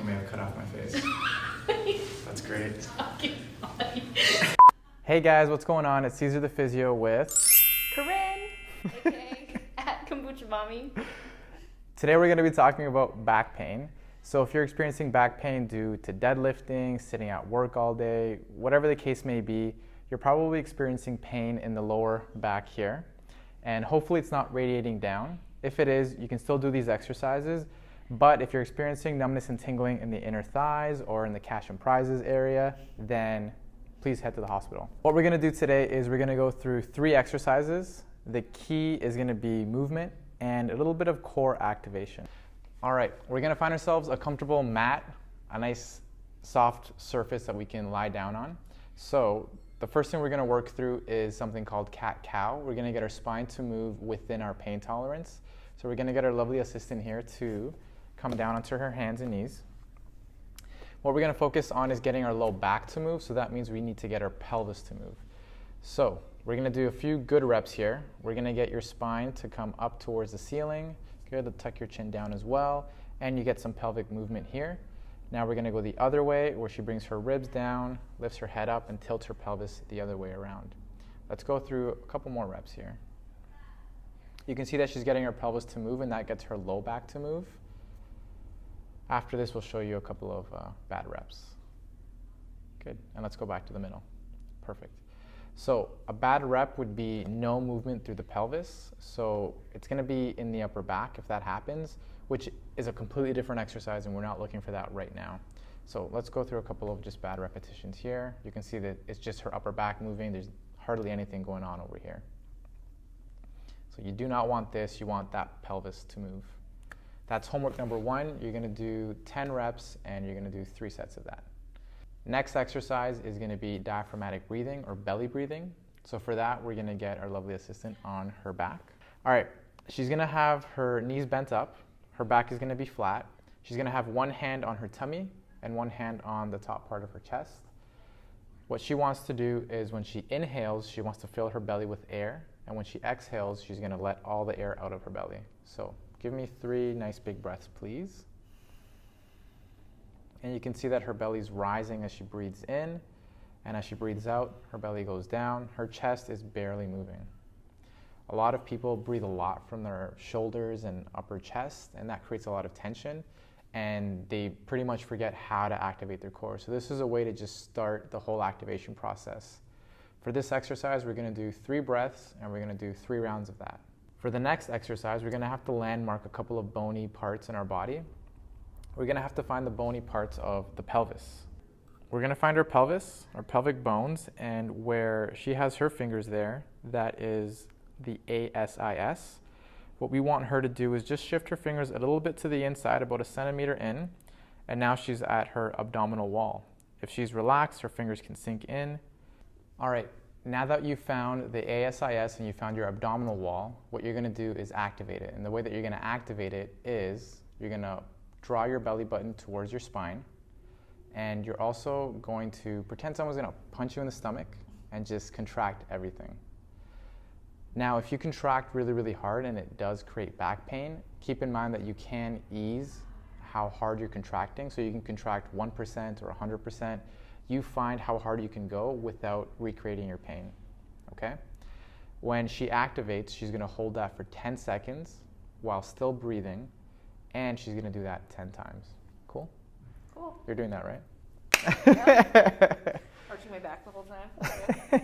You may have cut off my face. That's great. Hey guys, what's going on? It's Caesar the Physio with Corinne, aka at Kombucha Mommy. Today we're going to be talking about back pain. So if you're experiencing back pain due to deadlifting, sitting at work all day, whatever the case may be, you're probably experiencing pain in the lower back here. And hopefully it's not radiating down. If it is, you can still do these exercises. But if you're experiencing numbness and tingling in the inner thighs or in the cash and prizes area, then please head to the hospital. What we're going to do today is we're going to go through 3 exercises. The key is going to be movement and a little bit of core activation. All right, we're going to find ourselves a comfortable mat, a nice soft surface that we can lie down on. So the first thing we're going to work through is something called cat-cow. We're going to get our spine to move within our pain tolerance. So we're going to get our lovely assistant here to come down onto her hands and knees. What we're going to focus on is getting our low back to move, so that means we need to get our pelvis to move. So we're going to do a few good reps here. We're going to get your spine to come up towards the ceiling. Good, to tuck your chin down as well, and you get some pelvic movement here. Now we're going to go the other way, where she brings her ribs down, lifts her head up, and tilts her pelvis the other way around. Let's go through a couple more reps here. You can see that she's getting her pelvis to move, and that gets her low back to move. After this, we'll show you a couple of bad reps. Good, and let's go back to the middle. Perfect. So a bad rep would be no movement through the pelvis. So it's going to be in the upper back if that happens, which is a completely different exercise, and we're not looking for that right now. So let's go through a couple of just bad repetitions here. You can see that it's just her upper back moving. There's hardly anything going on over here. So you do not want this. You want that pelvis to move. That's homework number 1. You're going to do 10 reps, and you're going to do 3 sets of that. Next exercise is going to be diaphragmatic breathing or belly breathing. So for that, we're going to get our lovely assistant on her back. All right, she's going to have her knees bent up. Her back is going to be flat. She's going to have one hand on her tummy and one hand on the top part of her chest. What she wants to do is when she inhales, she wants to fill her belly with air. And when she exhales, she's going to let all the air out of her belly. So give me 3 nice big breaths, please. And you can see that her belly's rising as she breathes in, and as she breathes out, her belly goes down. Her chest is barely moving. A lot of people breathe a lot from their shoulders and upper chest, and that creates a lot of tension, and they pretty much forget how to activate their core. So this is a way to just start the whole activation process. For this exercise, we're going to do 3 breaths, and we're going to do 3 rounds of that. For the next exercise, we're going to have to landmark a couple of bony parts in our body. We're going to have to find the bony parts of the pelvis. We're going to find our pelvis, our pelvic bones, and where she has her fingers there, that is the ASIS. What we want her to do is just shift her fingers a little bit to the inside, about 1 centimeter in, and now she's at her abdominal wall. If she's relaxed, her fingers can sink in. All right, now that you've found the ASIS and you found your abdominal wall, what you're going to do is activate it. And the way that you're going to activate it is you're going to draw your belly button towards your spine, and you're also going to pretend someone's going to punch you in the stomach and just contract everything. Now, if you contract really, really hard and it does create back pain, keep in mind that you can ease how hard you're contracting. So you can contract 1% or 100%. You find how hard you can go without recreating your pain, okay? When she activates, she's going to hold that for 10 seconds while still breathing, and she's going to do that 10 times. Cool? Cool. You're doing that, right? Yep. Arching my back the whole time.